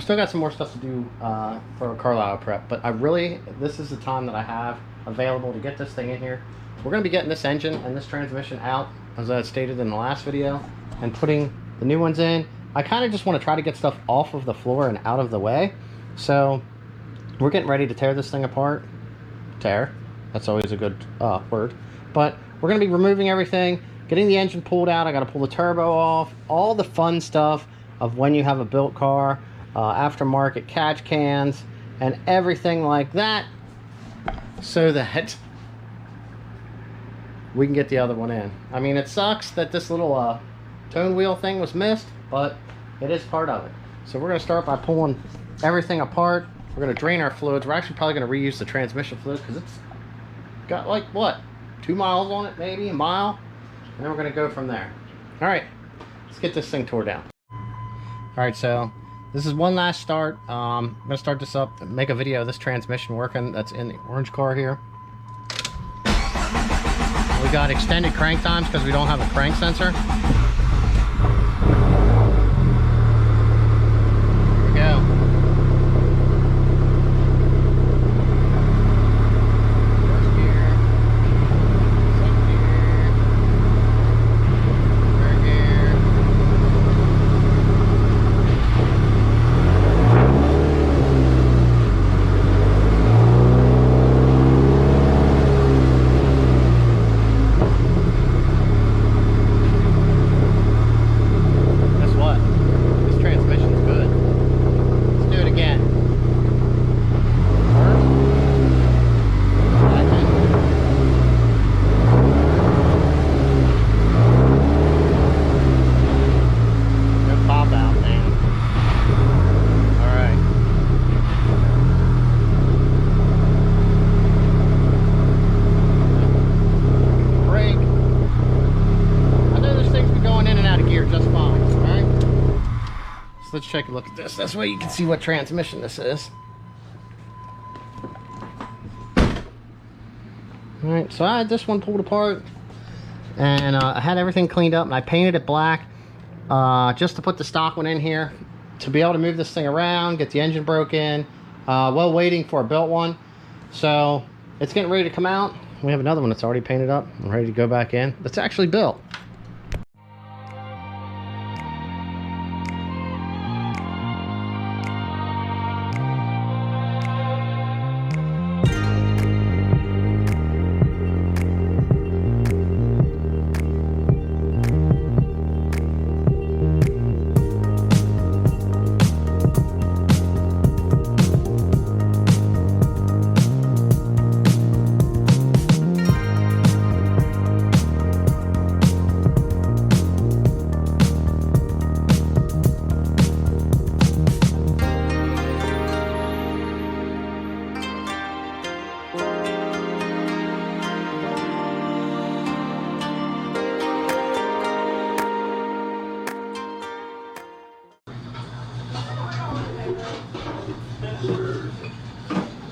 still got some more stuff to do for Carlisle prep, but this is the time that I have available to get this thing in here. We're going to be getting this engine and this transmission out, as I stated in the last video, and putting the new ones in. I kind of just want to try to get stuff off of the floor and out of the way. So we're getting ready to tear this thing apart. Tear, that's always a good word. But we're going to be removing everything, getting the engine pulled out. I got to pull the turbo off, all the fun stuff of when you have a built car, aftermarket catch cans, and everything like that, so that we can get the other one in. I mean, it sucks that this little tone wheel thing was missed, but it is part of it. So we're going to start by pulling everything apart. We're going to drain our fluids. We're actually probably going to reuse the transmission fluid because it's got like, what, 2 miles on it, maybe a mile, and then we're going to go from there. All right, let's get this thing tore down. All right, so this is one last start. I'm going to start this up and make a video of this transmission working. That's in the orange car here. We got extended crank times because we don't have a crank sensor. Here we go. First gear, second gear, third gear. Let's take a look at this. This way you can see what transmission this is. Alright, so I had this one pulled apart, and I had everything cleaned up, and I painted it black just to put the stock one in here to be able to move this thing around, get the engine broken, while waiting for a built one. So it's getting ready to come out. We have another one that's already painted up and ready to go back in. That's actually built.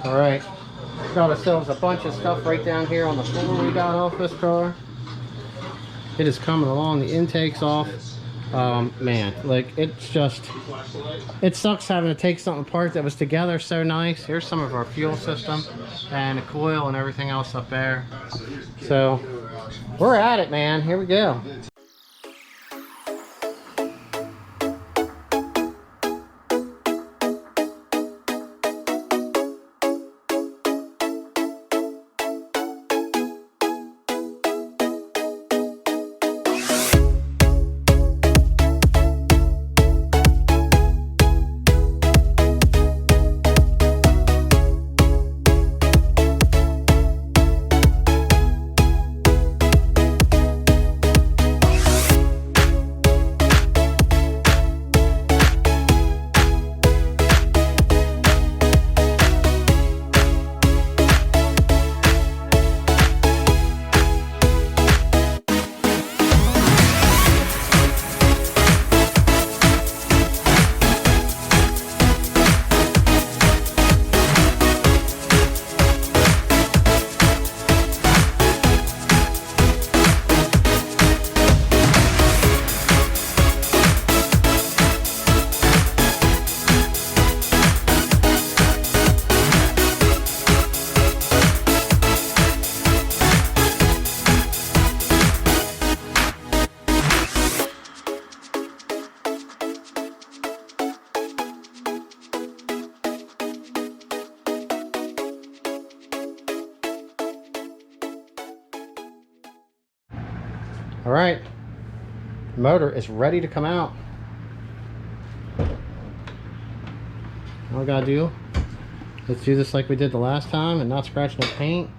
Alright, got ourselves a bunch of stuff right down here on the floor we got off this car. It is coming along, the intake's off. Man, like, it's just, it sucks having to take something apart that was together so nice. Here's some of our fuel system and the coil and everything else up there. So we're at it, man. Here we go. All right, motor is ready to come out. All we gotta do, let's do this like we did the last time and not scratch no paint.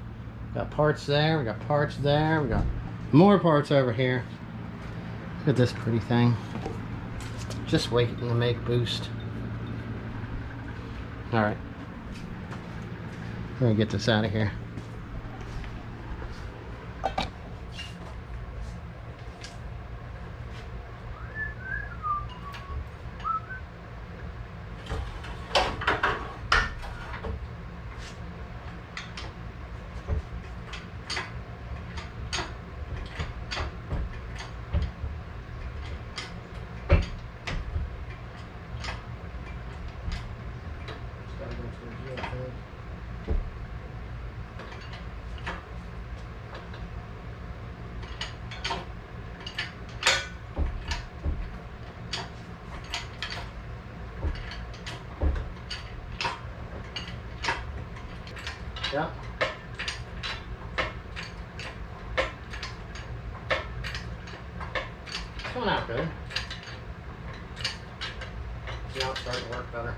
Got parts there, we got parts there, we got more parts over here. Look at this pretty thing. Just waiting to make boost. All right, we're gonna get this out of here. Yeah. It's coming out good. Now it's starting to work better.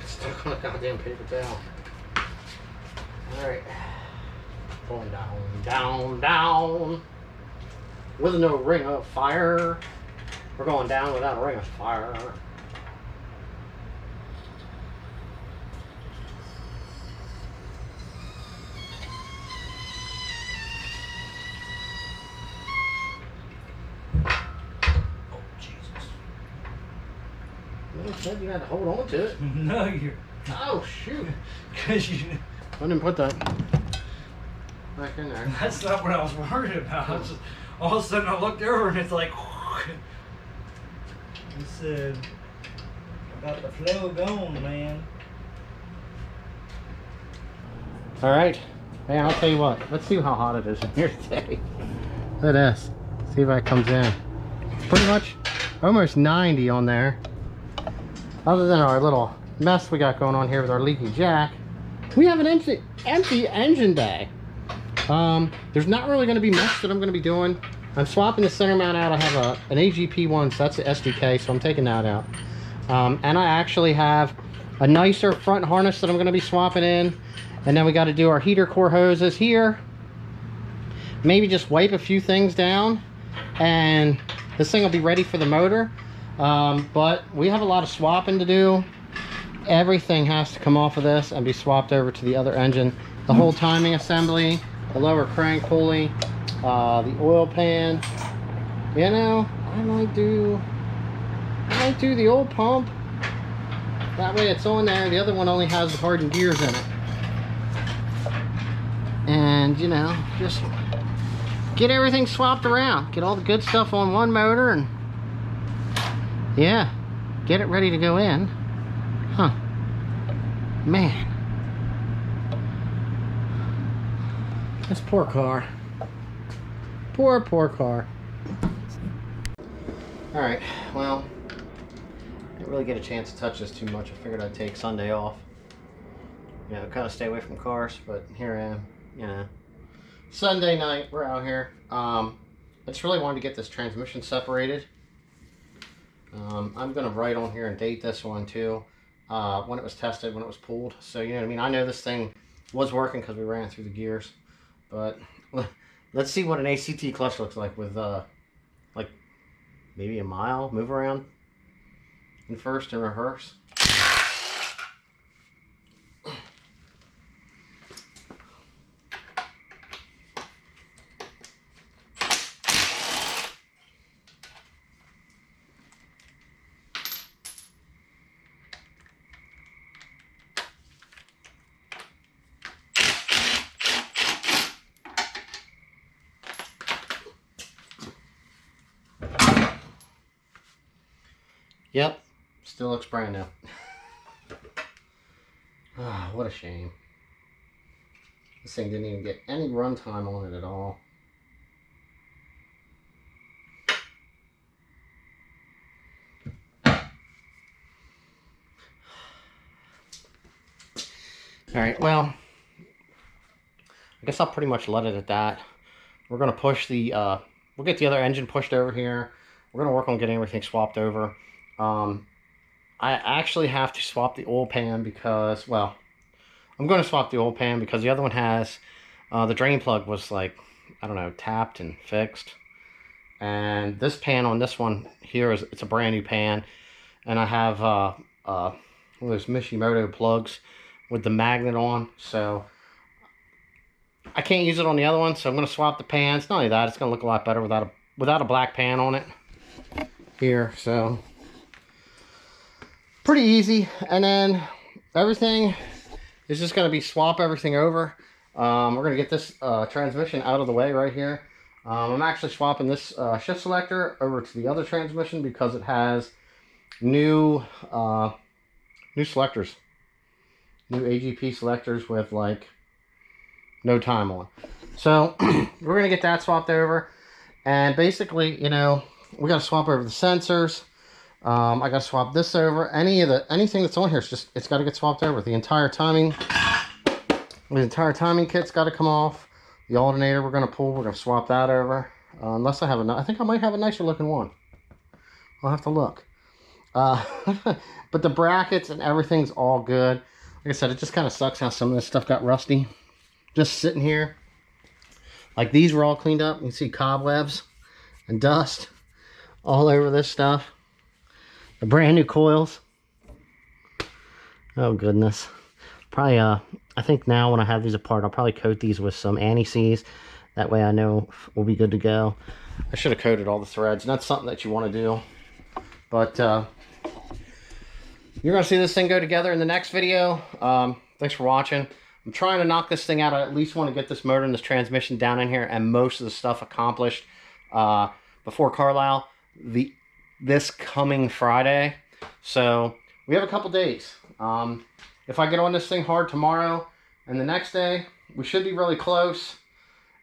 It's stuck on a goddamn paper towel. Alright. Going down, down, down. With no ring of fire. We're going down without a ring of fire. You said you had to hold on to it. No, you're. Oh, shoot. Because you. I didn't put that back in there. That's not what I was worried about. I was just, all of a sudden I looked over and it's like. He said, I got the flow going, man. All right. Hey, I'll tell you what. Let's see how hot it is in here today. Look at this. See if that comes in. Pretty much almost 90 on there. Other than our little mess we got going on here with our leaky jack, we have an empty engine bay. There's not really going to be much that I'm going to be doing. I'm swapping the center mount out. I have an AGP one, so that's the SDK, so I'm taking that out. And I actually have a nicer front harness that I'm going to be swapping in. And then we got to do our heater core hoses here. Maybe just wipe a few things down, and this thing will be ready for the motor. But we have a lot of swapping to do. Everything has to come off of this and be swapped over to the other engine. The whole timing assembly, the lower crank pulley, the oil pan. You know, I might do the oil pump. That way it's on there. The other one only has the hardened gears in it. And, you know, just get everything swapped around. Get all the good stuff on one motor and, yeah, get it ready to go in. Huh. Man. This poor car. Poor car. Alright, well, didn't really get a chance to touch this too much. I figured I'd take Sunday off. You know, kind of stay away from cars, but here I am, you know. Sunday night, we're out here. I just really wanted to get this transmission separated. I'm going to write on here and date this one too. when it was tested, when it was pulled. So, you know what I mean? I know this thing was working because we ran through the gears. But let's see what an ACT clutch looks like with, like, maybe a mile move around in first and reverse. Yep, still looks brand new. Ah, what a shame. This thing didn't even get any runtime on it at all. Alright, well, I guess I'll pretty much let it at that. We're going to push the, we'll get the other engine pushed over here. We're going to work on getting everything swapped over. I actually have to swap the oil pan because, well, I'm going to swap the oil pan because the other one has, the drain plug was like, I don't know, tapped and fixed. And this pan on this one here is, it's a brand new pan. And I have one of those Mishimoto plugs with the magnet on. So I can't use it on the other one. So I'm going to swap the pans. Not only that, it's going to look a lot better without a black pan on it here. So pretty easy. And then everything is just going to be swap everything over. We're going to get this transmission out of the way right here. I'm actually swapping this shift selector over to the other transmission because it has new selectors, new AGP selectors with like no time on. So we're going to get that swapped over. And basically, you know, we got to swap over the sensors. I got to swap this over. Anything that's on here, it's got to get swapped over. The entire timing kit's got to come off. The alternator we're going to pull, we're going to swap that over. Unless I have I think I might have a nicer looking one. I'll have to look. But the brackets and everything's all good. Like I said, it just kind of sucks how some of this stuff got rusty. Just sitting here. Like these were all cleaned up. You can see cobwebs and dust all over this stuff. The brand new coils. Oh goodness. Probably I think now when I have these apart, I'll probably coat these with some anti-seize. That way I know we'll be good to go. I should have coated all the threads, and that's something that you want to do. But you're going to see this thing go together in the next video. Thanks for watching. I'm trying to knock this thing out. I at least want to get this motor and this transmission down in here and most of the stuff accomplished before Carlisle this coming Friday. So we have a couple days. If I get on this thing hard tomorrow and the next day, we should be really close.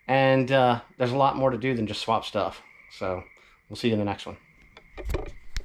And there's a lot more to do than just swap stuff. So we'll see you in the next one.